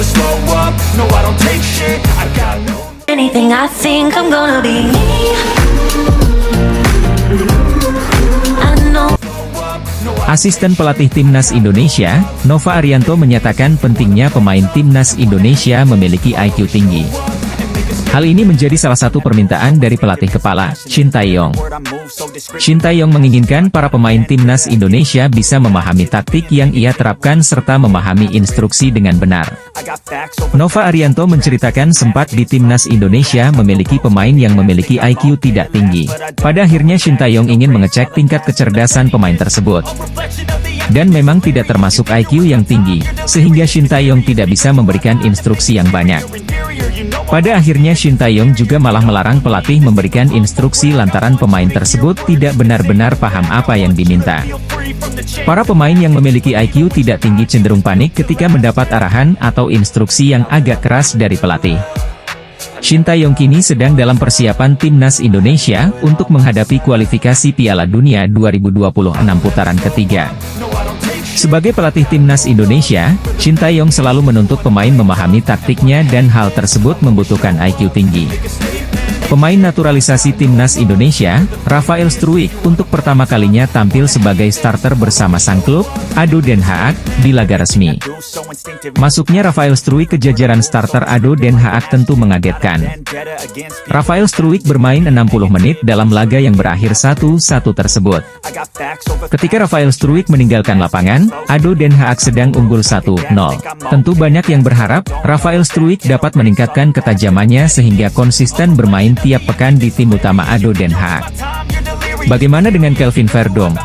never slow up, no I don't take shit, I got no Anything I think I'm gonna be me. I know. Asisten pelatih Timnas Indonesia, Nova Arianto menyatakan pentingnya pemain Timnas Indonesia memiliki IQ tinggi. Hal ini menjadi salah satu permintaan dari pelatih kepala, Shin Tae-yong. Shin Tae-yong menginginkan para pemain Timnas Indonesia bisa memahami taktik yang ia terapkan serta memahami instruksi dengan benar. Nova Arianto menceritakan sempat di Timnas Indonesia memiliki pemain yang memiliki IQ tidak tinggi. Pada akhirnya Shin Tae-yong ingin mengecek tingkat kecerdasan pemain tersebut. Dan memang tidak termasuk IQ yang tinggi, sehingga Shin Tae-yong tidak bisa memberikan instruksi yang banyak. Pada akhirnya Shin Tae-yong juga malah melarang pelatih memberikan instruksi lantaran pemain tersebut tidak benar-benar paham apa yang diminta. Para pemain yang memiliki IQ tidak tinggi cenderung panik ketika mendapat arahan atau instruksi yang agak keras dari pelatih. Shin Tae-yong kini sedang dalam persiapan Timnas Indonesia untuk menghadapi kualifikasi Piala Dunia 2026 putaran ketiga. Sebagai pelatih Timnas Indonesia, Shin Tae-yong selalu menuntut pemain memahami taktiknya dan hal tersebut membutuhkan IQ tinggi. Pemain naturalisasi Timnas Indonesia, Rafael Struijk, untuk pertama kalinya tampil sebagai starter bersama sang klub, ADO Den Haag, di laga resmi. Masuknya Rafael Struijk ke jajaran starter ADO Den Haag tentu mengagetkan. Rafael Struijk bermain 60 menit dalam laga yang berakhir 1-1 tersebut. Ketika Rafael Struijk meninggalkan lapangan, ADO Den Haag sedang unggul 1-0. Tentu banyak yang berharap, Rafael Struijk dapat meningkatkan ketajamannya sehingga konsisten bermain tiap pekan di tim utama ADO Den Haag. Bagaimana dengan Kelvin Verdonk?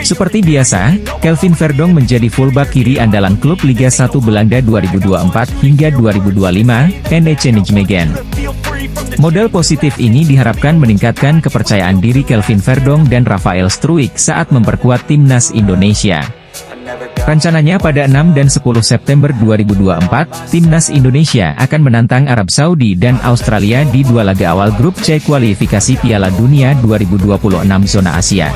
Seperti biasa, Kelvin Verdonk menjadi fullback kiri andalan klub Liga 1 Belanda 2024 hingga 2025, NEC Nijmegen. Modal positif ini diharapkan meningkatkan kepercayaan diri Kelvin Verdonk dan Rafael Struijk saat memperkuat Timnas Indonesia. Rencananya pada 6 dan 10 September 2024, Timnas Indonesia akan menantang Arab Saudi dan Australia di dua laga awal grup C kualifikasi Piala Dunia 2026 zona Asia.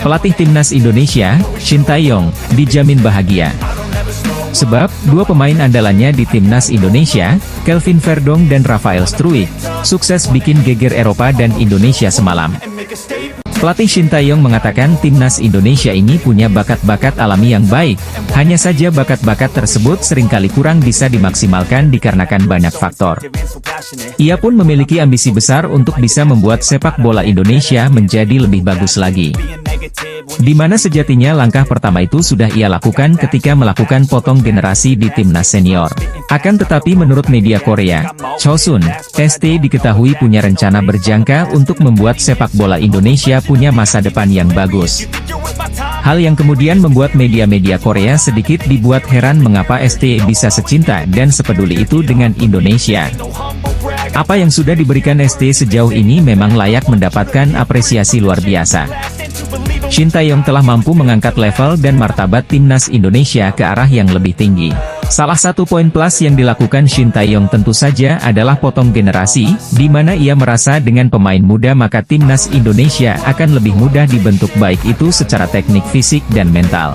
Pelatih Timnas Indonesia, Shin Tae-yong, dijamin bahagia. Sebab, dua pemain andalannya di Timnas Indonesia, Kelvin Verdonk dan Rafael Struijk, sukses bikin geger Eropa dan Indonesia semalam. Pelatih Shin Tae-yong mengatakan Timnas Indonesia ini punya bakat-bakat alami yang baik, hanya saja bakat-bakat tersebut seringkali kurang bisa dimaksimalkan dikarenakan banyak faktor. Ia pun memiliki ambisi besar untuk bisa membuat sepak bola Indonesia menjadi lebih bagus lagi. Di mana sejatinya langkah pertama itu sudah ia lakukan ketika melakukan potong generasi di Timnas Senior. Akan tetapi menurut media Korea, Chosun, ST diketahui punya rencana berjangka untuk membuat sepak bola Indonesia punya masa depan yang bagus. Hal yang kemudian membuat media-media Korea sedikit dibuat heran mengapa ST bisa secinta dan sepeduli itu dengan Indonesia. Apa yang sudah diberikan ST sejauh ini memang layak mendapatkan apresiasi luar biasa. Shin Tae-yong telah mampu mengangkat level dan martabat Timnas Indonesia ke arah yang lebih tinggi. Salah satu poin plus yang dilakukan Shin Tae-yong tentu saja adalah potong generasi, di mana ia merasa dengan pemain muda maka Timnas Indonesia akan lebih mudah dibentuk baik itu secara teknik fisik dan mental.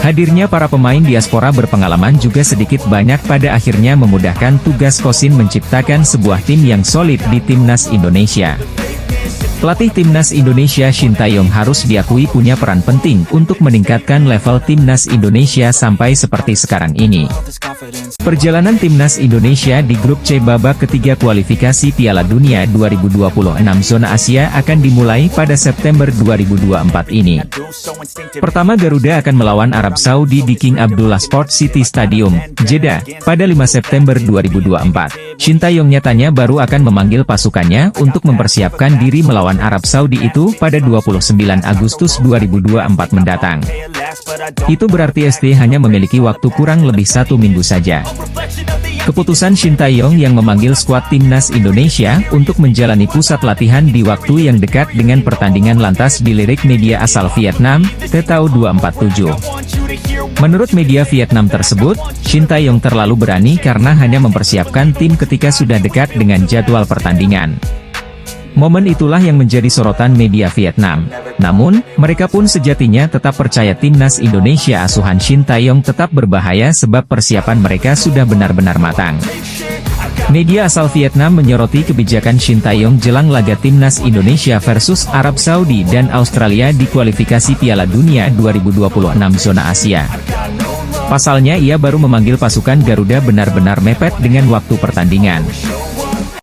Hadirnya para pemain diaspora berpengalaman juga sedikit banyak pada akhirnya memudahkan tugas Kosin menciptakan sebuah tim yang solid di Timnas Indonesia. Pelatih Timnas Indonesia Shin Tae-yong harus diakui punya peran penting untuk meningkatkan level Timnas Indonesia sampai seperti sekarang ini. Perjalanan Timnas Indonesia di grup C babak ketiga kualifikasi Piala Dunia 2026 zona Asia akan dimulai pada September 2024 ini. Pertama Garuda akan melawan Arab Saudi di King Abdullah Sport City Stadium, Jeddah, pada 5 September 2024. Shin Tae-yong nyatanya baru akan memanggil pasukannya untuk mempersiapkan diri melawan Arab Saudi itu pada 29 Agustus 2024 mendatang. Itu berarti ST hanya memiliki waktu kurang lebih 1 minggu saja. Keputusan Shin Tae-yong yang memanggil skuad Timnas Indonesia untuk menjalani pusat latihan di waktu yang dekat dengan pertandingan lantas dilirik media asal Vietnam, Tetao 247. Menurut media Vietnam tersebut, Shin Tae-yong terlalu berani karena hanya mempersiapkan tim ketika sudah dekat dengan jadwal pertandingan. Momen itulah yang menjadi sorotan media Vietnam. Namun, mereka pun sejatinya tetap percaya timnas Indonesia asuhan Shin Tae-yong tetap berbahaya sebab persiapan mereka sudah benar-benar matang. Media asal Vietnam menyoroti kebijakan Shin Tae-yong jelang laga timnas Indonesia versus Arab Saudi dan Australia di kualifikasi Piala Dunia 2026 zona Asia. Pasalnya ia baru memanggil pasukan Garuda benar-benar mepet dengan waktu pertandingan.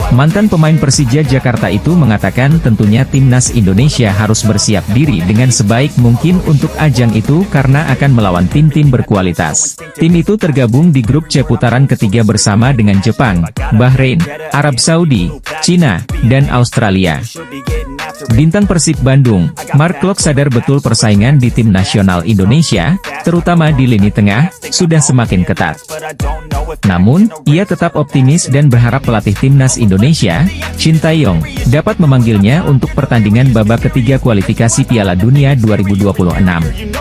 Mantan pemain Persija Jakarta itu mengatakan tentunya timnas Indonesia harus bersiap diri dengan sebaik mungkin untuk ajang itu karena akan melawan tim-tim berkualitas. Tim itu tergabung di grup C putaran ketiga bersama dengan Jepang, Bahrain, Arab Saudi, Cina, dan Australia. Bintang Persib Bandung, Mark Klok sadar betul persaingan di tim nasional Indonesia, terutama di lini tengah, sudah semakin ketat. Namun, ia tetap optimis dan berharap pelatih timnas Indonesia, Shin Tae-yong, dapat memanggilnya untuk pertandingan babak ketiga kualifikasi Piala Dunia 2026.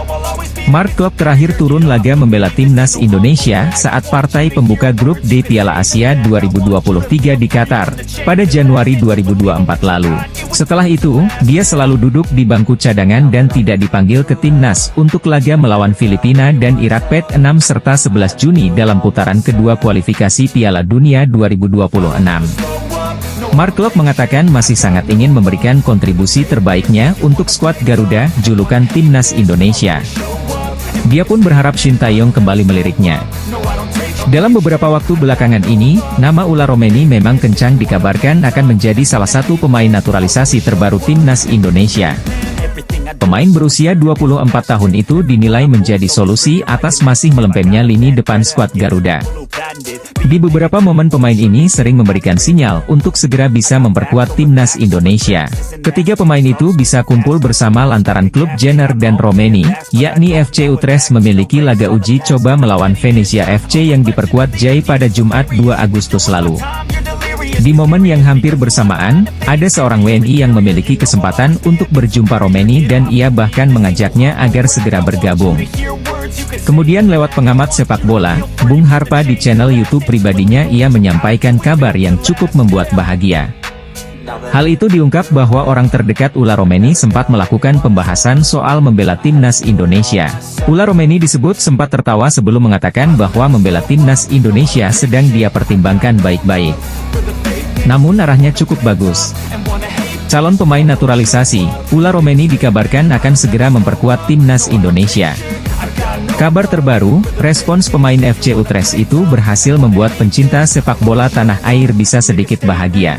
Mark Klok terakhir turun laga membela timnas Indonesia saat partai pembuka grup D Piala Asia 2023 di Qatar, pada Januari 2024 lalu. Setelah itu, dia selalu duduk di bangku cadangan dan tidak dipanggil ke timnas untuk laga melawan Filipina dan Irak pada 6 serta 11 Juni dalam putaran kedua kualifikasi Piala Dunia 2026. Mark Klok mengatakan masih sangat ingin memberikan kontribusi terbaiknya untuk skuad Garuda, julukan timnas Indonesia. Dia pun berharap Shin Tae-yong kembali meliriknya. Dalam beberapa waktu belakangan ini, nama Ula Romeni memang kencang dikabarkan akan menjadi salah satu pemain naturalisasi terbaru timnas Indonesia. Pemain berusia 24 tahun itu dinilai menjadi solusi atas masih melempemnya lini depan skuad Garuda. Di beberapa momen pemain ini sering memberikan sinyal untuk segera bisa memperkuat timnas Indonesia. Ketiga pemain itu bisa kumpul bersama lantaran klub Jenner dan Romeni, yakni FC Utrecht memiliki laga uji coba melawan Venezia FC yang diperkuat Jai pada Jumat 2 Agustus lalu. Di momen yang hampir bersamaan, ada seorang WNI yang memiliki kesempatan untuk berjumpa Romeni dan ia bahkan mengajaknya agar segera bergabung. Kemudian lewat pengamat sepak bola, Bung Harpa di channel YouTube pribadinya ia menyampaikan kabar yang cukup membuat bahagia. Hal itu diungkap bahwa orang terdekat Ula Romeni sempat melakukan pembahasan soal membela timnas Indonesia. Ula Romeni disebut sempat tertawa sebelum mengatakan bahwa membela timnas Indonesia sedang dia pertimbangkan baik-baik. Namun arahnya cukup bagus. Calon pemain naturalisasi, Ula Romeni dikabarkan akan segera memperkuat timnas Indonesia. Kabar terbaru, respons pemain FC Utrecht itu berhasil membuat pencinta sepak bola tanah air bisa sedikit bahagia.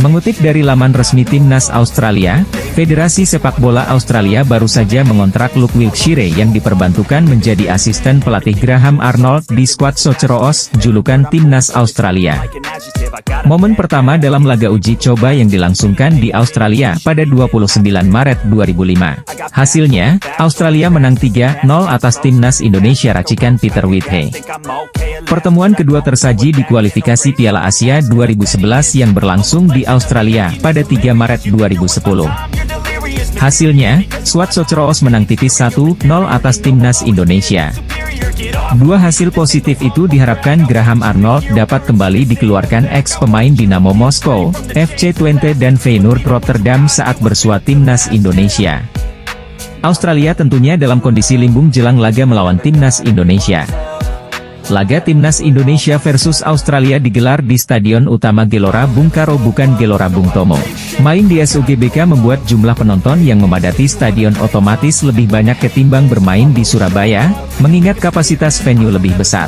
Mengutip dari laman resmi timnas Australia, Federasi Sepak Bola Australia baru saja mengontrak Luke Wilkshire yang diperbantukan menjadi asisten pelatih Graham Arnold di skuad Socceroos, julukan timnas Australia. Momen pertama dalam laga uji coba yang dilangsungkan di Australia pada 29 Maret 2005. Hasilnya, Australia menang 3-0 atas timnas Indonesia racikan Peter Whithay. Pertemuan kedua tersaji di kualifikasi Piala Asia 2011 yang berlangsung di Australia pada 3 Maret 2010. Hasilnya, skuad Socceroos menang tipis 1-0 atas timnas Indonesia. Dua hasil positif itu diharapkan Graham Arnold dapat kembali dikeluarkan ex-pemain Dinamo Moskow, FC Twente dan Feyenoord Rotterdam saat bersua timnas Indonesia. Australia tentunya dalam kondisi limbung jelang laga melawan timnas Indonesia. Laga timnas Indonesia versus Australia digelar di Stadion Utama Gelora Bung Karno bukan Gelora Bung Tomo. Main di SUGBK membuat jumlah penonton yang memadati stadion otomatis lebih banyak ketimbang bermain di Surabaya, mengingat kapasitas venue lebih besar.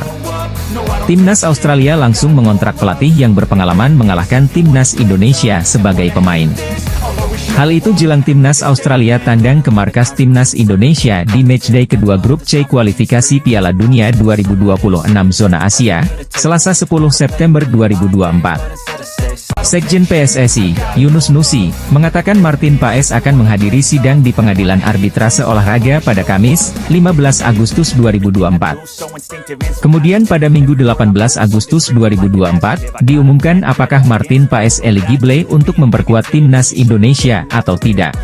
Timnas Australia langsung mengontrak pelatih yang berpengalaman mengalahkan timnas Indonesia sebagai pemain. Hal itu jelang timnas Australia tandang ke markas timnas Indonesia di matchday kedua grup C kualifikasi Piala Dunia 2026 zona Asia, Selasa 10 September 2024. Sekjen PSSI, Yunus Nusi, mengatakan Martin Paes akan menghadiri sidang di Pengadilan Arbitrase Olahraga pada Kamis, 15 Agustus 2024. Kemudian pada Minggu 18 Agustus 2024, diumumkan apakah Martin Paes eligible untuk memperkuat timnas Indonesia atau tidak.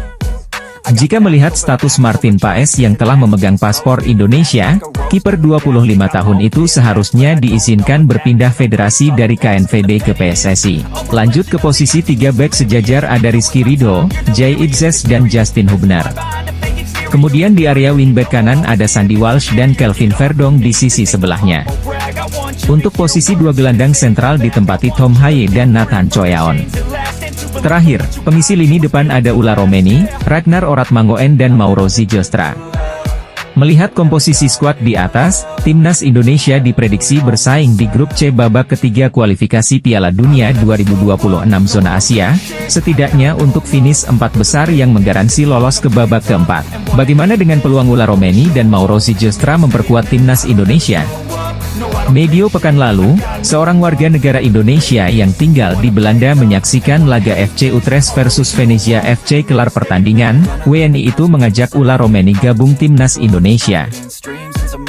Jika melihat status Martin Paes yang telah memegang paspor Indonesia, kiper 25 tahun itu seharusnya diizinkan berpindah federasi dari KNVB ke PSSI. Lanjut ke posisi 3 bek sejajar ada Rizky Ridho, Jay Idzes dan Justin Hubner. Kemudian di area wingback kanan ada Sandy Walsh dan Kelvin Verdong di sisi sebelahnya. Untuk posisi 2 gelandang sentral ditempati Tom Haye dan Nathan Choyaon. Terakhir, pengisi lini depan ada Ula Romeni, Ragnar Oratmangoen dan Mauro Zijostra. Melihat komposisi skuad di atas, Timnas Indonesia diprediksi bersaing di grup C babak ketiga kualifikasi Piala Dunia 2026 zona Asia, setidaknya untuk finish 4 besar yang menggaransi lolos ke babak keempat. Bagaimana dengan peluang Ula Romeni dan Mauro Zijostra memperkuat Timnas Indonesia? Medio pekan lalu, seorang warga negara Indonesia yang tinggal di Belanda menyaksikan laga FC Utrecht versus Venezia FC kelar pertandingan, WNI itu mengajak Ula Romeni gabung Timnas Indonesia.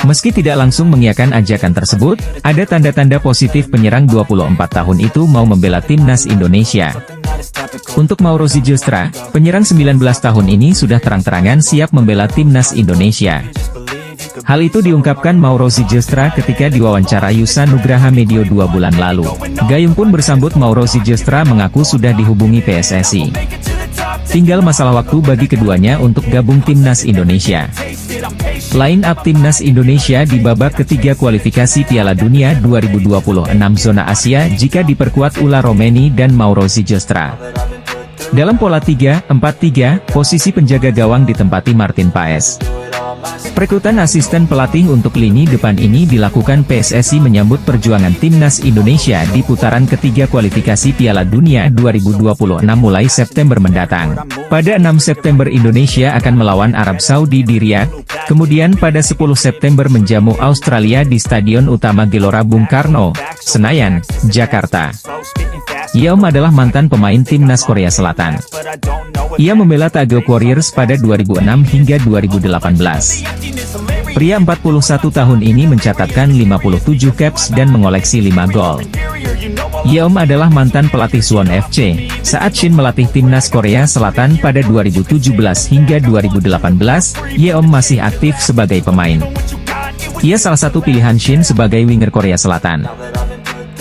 Meski tidak langsung mengiyakan ajakan tersebut, ada tanda-tanda positif penyerang 24 tahun itu mau membela Timnas Indonesia. Untuk Mauro Zijostra, penyerang 19 tahun ini sudah terang-terangan siap membela Timnas Indonesia. Hal itu diungkapkan Mauro Zijostra ketika diwawancara Yusa Nugraha Medio 2 bulan lalu. Gayung pun bersambut Mauro Zijostra mengaku sudah dihubungi PSSI. Tinggal masalah waktu bagi keduanya untuk gabung Timnas Indonesia. Line up Timnas Indonesia di babak ketiga kualifikasi Piala Dunia 2026 zona Asia jika diperkuat Ula Romeni dan Mauro Zijostra. Dalam pola 3-4-3, posisi penjaga gawang ditempati Martin Paes. Perekrutan asisten pelatih untuk lini depan ini dilakukan PSSI menyambut perjuangan Timnas Indonesia di putaran ketiga kualifikasi Piala Dunia 2026 mulai September mendatang. Pada 6 September Indonesia akan melawan Arab Saudi di Riyadh, kemudian pada 10 September menjamu Australia di Stadion Utama Gelora Bung Karno, Senayan, Jakarta. Yeom adalah mantan pemain Timnas Korea Selatan. Ia membela Taeguk Warriors pada 2006 hingga 2018. Pria 41 tahun ini mencatatkan 57 caps dan mengoleksi 5 gol. Yeom adalah mantan pelatih Suwon FC, saat Shin melatih Timnas Korea Selatan pada 2017 hingga 2018, Yeom masih aktif sebagai pemain. Ia salah satu pilihan Shin sebagai winger Korea Selatan.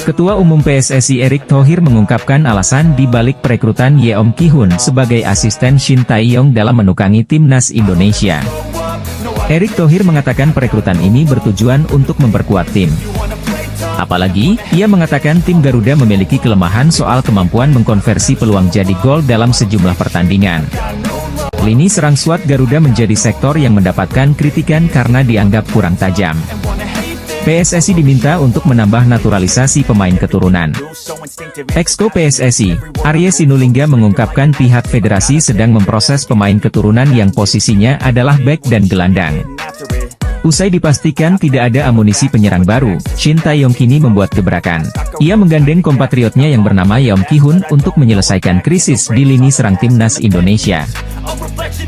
Ketua Umum PSSI Erick Thohir mengungkapkan alasan di balik perekrutan Yeom Ki-hun sebagai asisten Shin Tae-yong dalam menukangi Timnas Indonesia. Erick Thohir mengatakan perekrutan ini bertujuan untuk memperkuat tim. Apalagi, ia mengatakan tim Garuda memiliki kelemahan soal kemampuan mengkonversi peluang jadi gol dalam sejumlah pertandingan. Lini serang skuad Garuda menjadi sektor yang mendapatkan kritikan karena dianggap kurang tajam. PSSI diminta untuk menambah naturalisasi pemain keturunan. Exco PSSI, Arya Sinulinga mengungkapkan pihak federasi sedang memproses pemain keturunan yang posisinya adalah bek dan gelandang. Usai dipastikan tidak ada amunisi penyerang baru, Shin Tae-yong kini membuat gebrakan. Ia menggandeng kompatriotnya yang bernama Yeom Ki-hun untuk menyelesaikan krisis di lini serang Timnas Indonesia.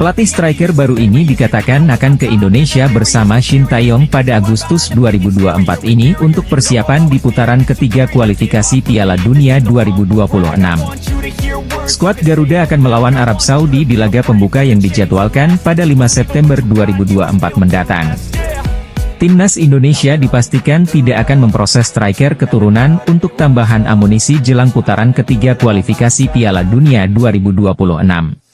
Pelatih striker baru ini dikatakan akan ke Indonesia bersama Shin Tae-yong pada Agustus 2024 ini untuk persiapan di putaran ketiga kualifikasi Piala Dunia 2026. Skuad Garuda akan melawan Arab Saudi di laga pembuka yang dijadwalkan pada 5 September 2024 mendatang. Timnas Indonesia dipastikan tidak akan memproses striker keturunan untuk tambahan amunisi jelang putaran ketiga kualifikasi Piala Dunia 2026.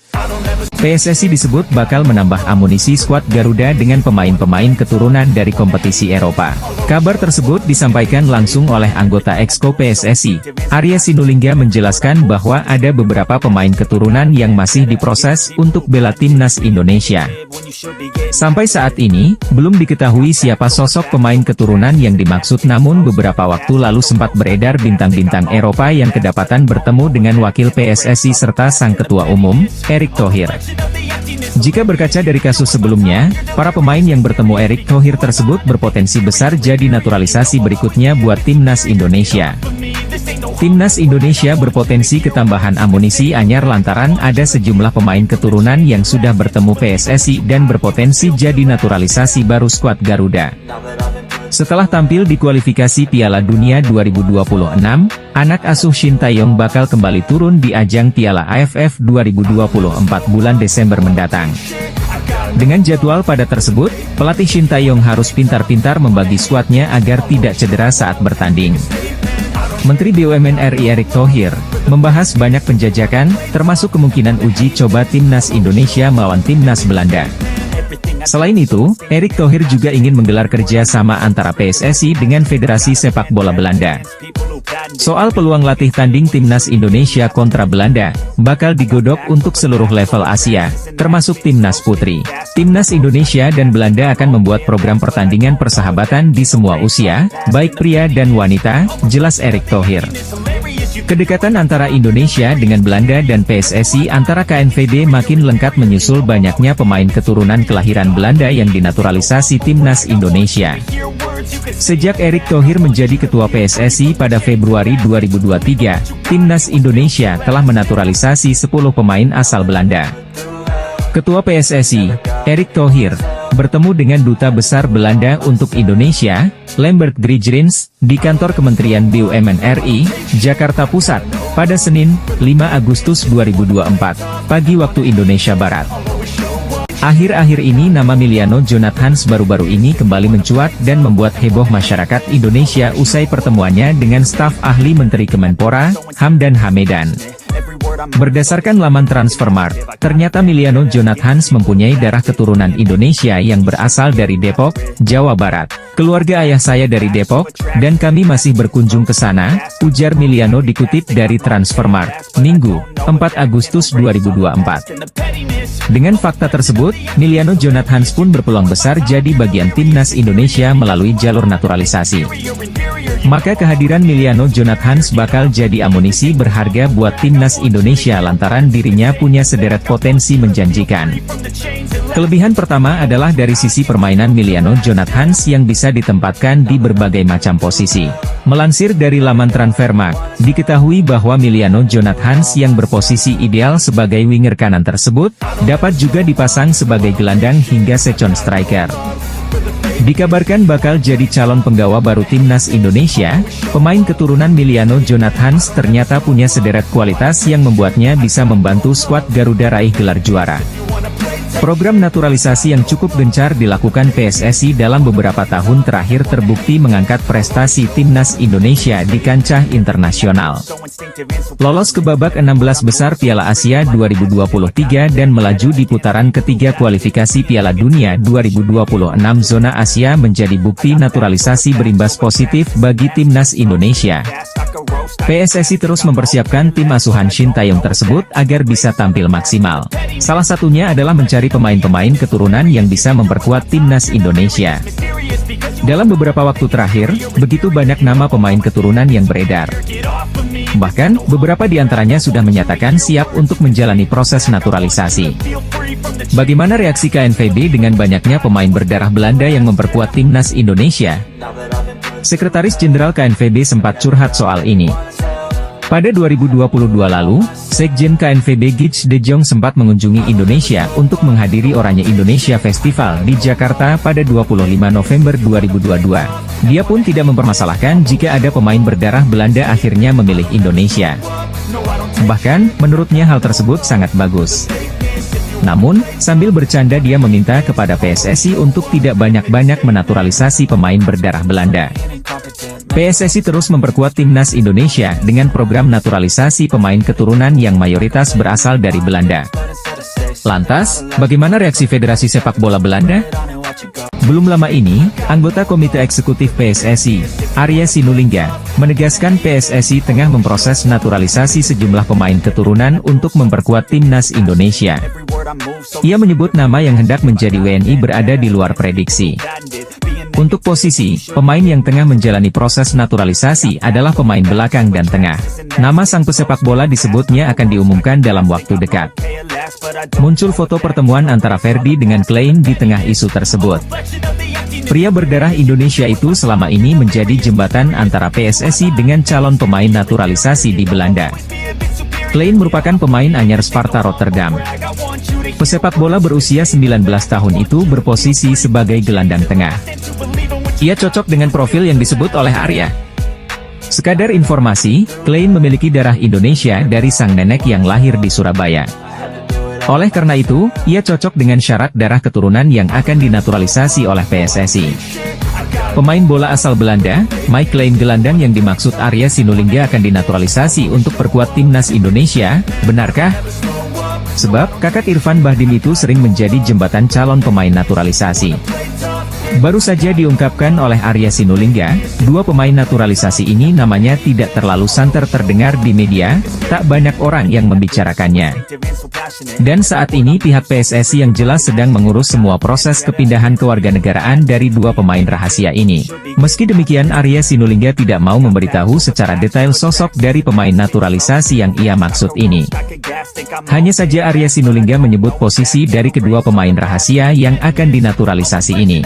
PSSI disebut bakal menambah amunisi skuad Garuda dengan pemain-pemain keturunan dari kompetisi Eropa. Kabar tersebut disampaikan langsung oleh anggota Exco PSSI. Arya Sinulinga menjelaskan bahwa ada beberapa pemain keturunan yang masih diproses untuk bela Timnas Indonesia. Sampai saat ini, belum diketahui siapa sosok pemain keturunan yang dimaksud, namun beberapa waktu lalu sempat beredar bintang-bintang Eropa yang kedapatan bertemu dengan wakil PSSI serta sang ketua umum, Erick Thohir. Jika berkaca dari kasus sebelumnya, para pemain yang bertemu Erick Thohir tersebut berpotensi besar jadi naturalisasi berikutnya buat Timnas Indonesia. Timnas Indonesia berpotensi ketambahan amunisi anyar lantaran ada sejumlah pemain keturunan yang sudah bertemu PSSI dan berpotensi jadi naturalisasi baru skuad Garuda. Setelah tampil di kualifikasi Piala Dunia 2026, anak asuh Shin Tae-yong bakal kembali turun di ajang Piala AFF 2024 bulan Desember mendatang. Dengan jadwal padat tersebut, pelatih Shin Tae-yong harus pintar-pintar membagi skuadnya agar tidak cedera saat bertanding. Menteri BUMN RI Erick Thohir membahas banyak penjajakan, termasuk kemungkinan uji coba timnas Indonesia melawan timnas Belanda. Selain itu, Erick Thohir juga ingin menggelar kerja sama antara PSSI dengan Federasi Sepak Bola Belanda. Soal peluang latih tanding timnas Indonesia kontra Belanda, bakal digodok untuk seluruh level Asia, termasuk timnas putri. Timnas Indonesia dan Belanda akan membuat program pertandingan persahabatan di semua usia, baik pria dan wanita, jelas Erick Thohir. Kedekatan antara Indonesia dengan Belanda dan PSSI antara KNVB makin lengkap menyusul banyaknya pemain keturunan kelahiran Belanda yang dinaturalisasi timnas Indonesia. Sejak Erick Thohir menjadi ketua PSSI pada Februari 2023, timnas Indonesia telah menaturalisasi 10 pemain asal Belanda. Ketua PSSI, Erick Thohir, bertemu dengan Duta Besar Belanda untuk Indonesia, Lambert Grijrins, di kantor Kementerian BUMN RI, Jakarta Pusat, pada Senin, 5 Agustus 2024, pagi waktu Indonesia Barat. Akhir-akhir ini nama Miliano Jonathans baru-baru ini kembali mencuat dan membuat heboh masyarakat Indonesia usai pertemuannya dengan staf ahli Menteri Kemenpora, Hamdan Hamedan. Berdasarkan laman Transfermarkt, ternyata Miliano Jonathans mempunyai darah keturunan Indonesia yang berasal dari Depok, Jawa Barat. Keluarga ayah saya dari Depok, dan kami masih berkunjung ke sana, ujar Miliano dikutip dari Transfermarkt, Minggu, 4 Agustus 2024. Dengan fakta tersebut, Miliano Jonathans pun berpeluang besar jadi bagian timnas Indonesia melalui jalur naturalisasi. Maka kehadiran Miliano Jonathans bakal jadi amunisi berharga buat timnas Indonesia lantaran dirinya punya sederet potensi menjanjikan. Kelebihan pertama adalah dari sisi permainan Miliano Jonathans yang bisa ditempatkan di berbagai macam posisi. Melansir dari laman Transfermarkt, diketahui bahwa Miliano Jonathans yang berposisi ideal sebagai winger kanan tersebut, dapat juga dipasang sebagai gelandang hingga second striker. Dikabarkan bakal jadi calon penggawa baru timnas Indonesia, pemain keturunan Miliano Jonathans ternyata punya sederet kualitas yang membuatnya bisa membantu skuad Garuda raih gelar juara. Program naturalisasi yang cukup gencar dilakukan PSSI dalam beberapa tahun terakhir terbukti mengangkat prestasi timnas Indonesia di kancah internasional. Lolos ke babak 16 besar Piala Asia 2023 dan melaju di putaran ketiga kualifikasi Piala Dunia 2026 zona Asia menjadi bukti naturalisasi berimbas positif bagi timnas Indonesia. PSSI terus mempersiapkan tim asuhan Shin Tae-yong tersebut agar bisa tampil maksimal. Salah satunya adalah mencari pemain-pemain keturunan yang bisa memperkuat timnas Indonesia. Dalam beberapa waktu terakhir, begitu banyak nama pemain keturunan yang beredar. Bahkan, beberapa di antaranya sudah menyatakan siap untuk menjalani proses naturalisasi. Bagaimana reaksi KNVB dengan banyaknya pemain berdarah Belanda yang memperkuat timnas Indonesia? Sekretaris Jenderal KNVB sempat curhat soal ini. Pada 2022 lalu, Sekjen KNVB Gij De Jong sempat mengunjungi Indonesia untuk menghadiri Oranye Indonesia Festival di Jakarta pada 25 November 2022. Dia pun tidak mempermasalahkan jika ada pemain berdarah Belanda akhirnya memilih Indonesia. Bahkan, menurutnya hal tersebut sangat bagus. Namun, sambil bercanda dia meminta kepada PSSI untuk tidak banyak-banyak menaturalisasi pemain berdarah Belanda. PSSI terus memperkuat timnas Indonesia dengan program naturalisasi pemain keturunan yang mayoritas berasal dari Belanda. Lantas, bagaimana reaksi Federasi Sepak Bola Belanda? Belum lama ini, anggota Komite Eksekutif PSSI, Arya Sinulinga, menegaskan PSSI tengah memproses naturalisasi sejumlah pemain keturunan untuk memperkuat timnas Indonesia. Ia menyebut nama yang hendak menjadi WNI berada di luar prediksi. Untuk posisi, pemain yang tengah menjalani proses naturalisasi adalah pemain belakang dan tengah. Nama sang pesepak bola disebutnya akan diumumkan dalam waktu dekat. Muncul foto pertemuan antara Ferdi dengan Klein di tengah isu tersebut. Pria berdarah Indonesia itu selama ini menjadi jembatan antara PSSI dengan calon pemain naturalisasi di Belanda. Klein merupakan pemain anyar Sparta Rotterdam. Pesepak bola berusia 19 tahun itu berposisi sebagai gelandang tengah. Ia cocok dengan profil yang disebut oleh Arya. Sekadar informasi, Klein memiliki darah Indonesia dari sang nenek yang lahir di Surabaya. Oleh karena itu, ia cocok dengan syarat darah keturunan yang akan dinaturalisasi oleh PSSI. Pemain bola asal Belanda, Mike Klein gelandang yang dimaksud Arya Sinulinga akan dinaturalisasi untuk perkuat timnas Indonesia, benarkah? Sebab, kakak Irfan Bahdim itu sering menjadi jembatan calon pemain naturalisasi. Baru saja diungkapkan oleh Arya Sinulinga, dua pemain naturalisasi ini namanya tidak terlalu santer terdengar di media, tak banyak orang yang membicarakannya. Dan saat ini pihak PSSI yang jelas sedang mengurus semua proses kepindahan kewarganegaraan dari dua pemain rahasia ini. Meski demikian Arya Sinulinga tidak mau memberitahu secara detail sosok dari pemain naturalisasi yang ia maksud ini. Hanya saja Arya Sinulinga menyebut posisi dari kedua pemain rahasia yang akan dinaturalisasi ini.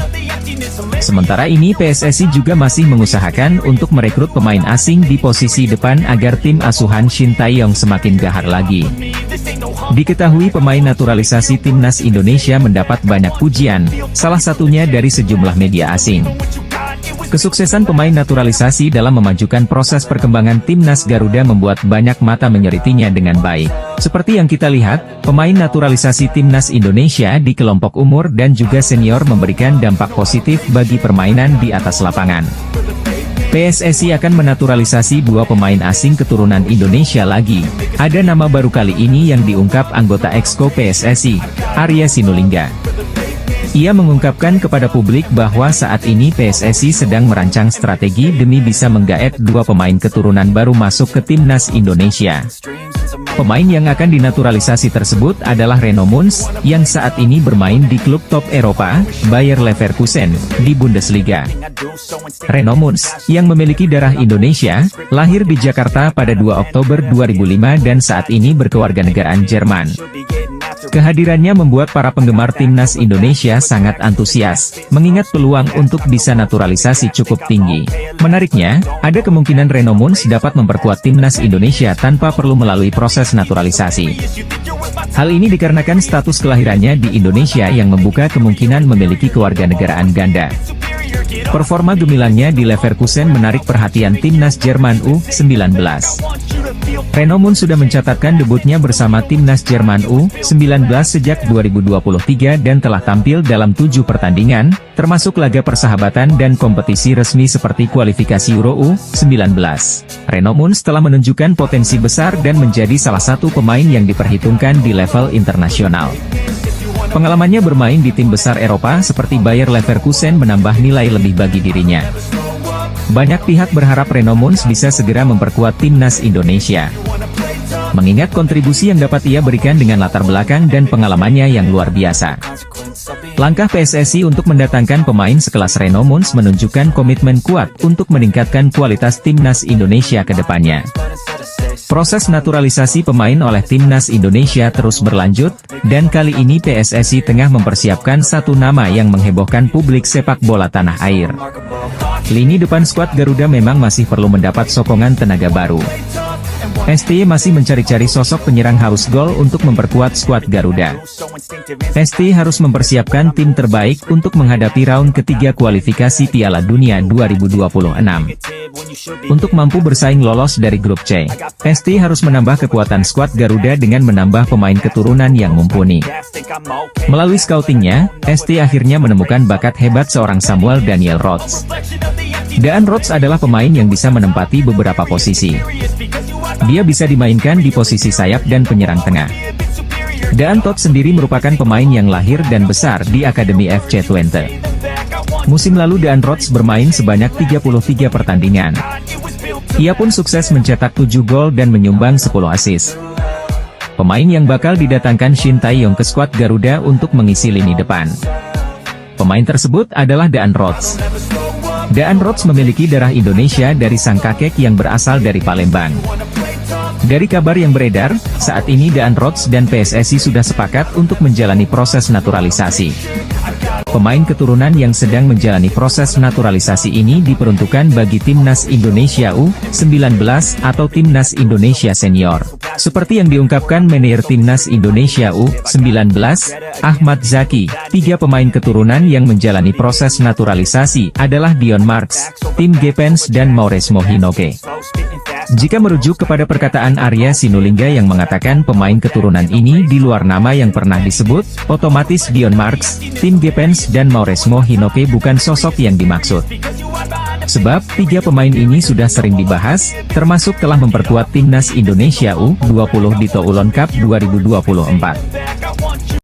Sementara ini PSSI juga masih mengusahakan untuk merekrut pemain asing di posisi depan agar tim asuhan Shin Tae-yong semakin gahar lagi. Diketahui pemain naturalisasi timnas Indonesia mendapat banyak pujian, salah satunya dari sejumlah media asing. Kesuksesan pemain naturalisasi dalam memajukan proses perkembangan timnas Garuda membuat banyak mata menyoritinya dengan baik. Seperti yang kita lihat, pemain naturalisasi timnas Indonesia di kelompok umur dan juga senior memberikan dampak positif bagi permainan di atas lapangan. PSSI akan menaturalisasi dua pemain asing keturunan Indonesia lagi. Ada nama baru kali ini yang diungkap anggota Exco PSSI, Arya Sinulinga. Ia mengungkapkan kepada publik bahwa saat ini PSSI sedang merancang strategi demi bisa menggaet dua pemain keturunan baru masuk ke timnas Indonesia. Pemain yang akan dinaturalisasi tersebut adalah Reno Munz, yang saat ini bermain di klub top Eropa, Bayer Leverkusen, di Bundesliga. Reno Munz, yang memiliki darah Indonesia, lahir di Jakarta pada 2 Oktober 2005 dan saat ini berkewarganegaraan Jerman. Kehadirannya membuat para penggemar timnas Indonesia sangat antusias, mengingat peluang untuk bisa naturalisasi cukup tinggi. Menariknya, ada kemungkinan Reno Munz dapat memperkuat timnas Indonesia tanpa perlu melalui proses naturalisasi. Hal ini dikarenakan status kelahirannya di Indonesia yang membuka kemungkinan memiliki kewarganegaraan ganda. Performa gemilangnya di Leverkusen menarik perhatian timnas Jerman U19. Reno Munz sudah mencatatkan debutnya bersama timnas Jerman U19 sejak 2023 dan telah tampil dalam 7 pertandingan, termasuk laga persahabatan dan kompetisi resmi seperti kualifikasi Euro U19. Reno Munz telah menunjukkan potensi besar dan menjadi salah satu pemain yang diperhitungkan di level internasional. Pengalamannya bermain di tim besar Eropa seperti Bayer Leverkusen menambah nilai lebih bagi dirinya. Banyak pihak berharap Reno Munz bisa segera memperkuat timnas Indonesia. Mengingat kontribusi yang dapat ia berikan dengan latar belakang dan pengalamannya yang luar biasa. Langkah PSSI untuk mendatangkan pemain sekelas Reno Munz menunjukkan komitmen kuat untuk meningkatkan kualitas timnas Indonesia ke depannya. Proses naturalisasi pemain oleh timnas Indonesia terus berlanjut, dan kali ini PSSI tengah mempersiapkan satu nama yang menghebohkan publik sepak bola tanah air. Lini depan skuad Garuda memang masih perlu mendapat sokongan tenaga baru. STY masih mencari-cari sosok penyerang haus gol untuk memperkuat skuad Garuda. STY harus mempersiapkan tim terbaik untuk menghadapi round ketiga kualifikasi Piala Dunia 2026. Untuk mampu bersaing lolos dari grup C, STY harus menambah kekuatan skuad Garuda dengan menambah pemain keturunan yang mumpuni. Melalui scoutingnya, STY akhirnya menemukan bakat hebat seorang Samuel Daniel Rods. Daan Rods adalah pemain yang bisa menempati beberapa posisi. Dia bisa dimainkan di posisi sayap dan penyerang tengah. Daan Rods sendiri merupakan pemain yang lahir dan besar di Akademi FC Twente. Musim lalu Daan Rods bermain sebanyak 33 pertandingan. Ia pun sukses mencetak 7 gol dan menyumbang 10 assist. Pemain yang bakal didatangkan Shin Tae-yong ke skuad Garuda untuk mengisi lini depan. Pemain tersebut adalah Daan Rods. Daan Rods memiliki darah Indonesia dari sang kakek yang berasal dari Palembang. Dari kabar yang beredar, saat ini Daan Rods dan PSSI sudah sepakat untuk menjalani proses naturalisasi. Pemain keturunan yang sedang menjalani proses naturalisasi ini diperuntukkan bagi Timnas Indonesia U19 atau Timnas Indonesia Senior. Seperti yang diungkapkan manajer Timnas Indonesia U19, Ahmad Zaki, 3 pemain keturunan yang menjalani proses naturalisasi adalah Dion Marks, Tim Gepens dan Mauresmo Hinoke. Jika merujuk kepada perkataan Arya Sinulinga yang mengatakan pemain keturunan ini di luar nama yang pernah disebut, otomatis Dion Marks, Tim Gepens dan Mauresmo Hinoke bukan sosok yang dimaksud. Sebab, 3 pemain ini sudah sering dibahas, termasuk telah memperkuat Timnas Indonesia U20 di Toulon Cup 2024.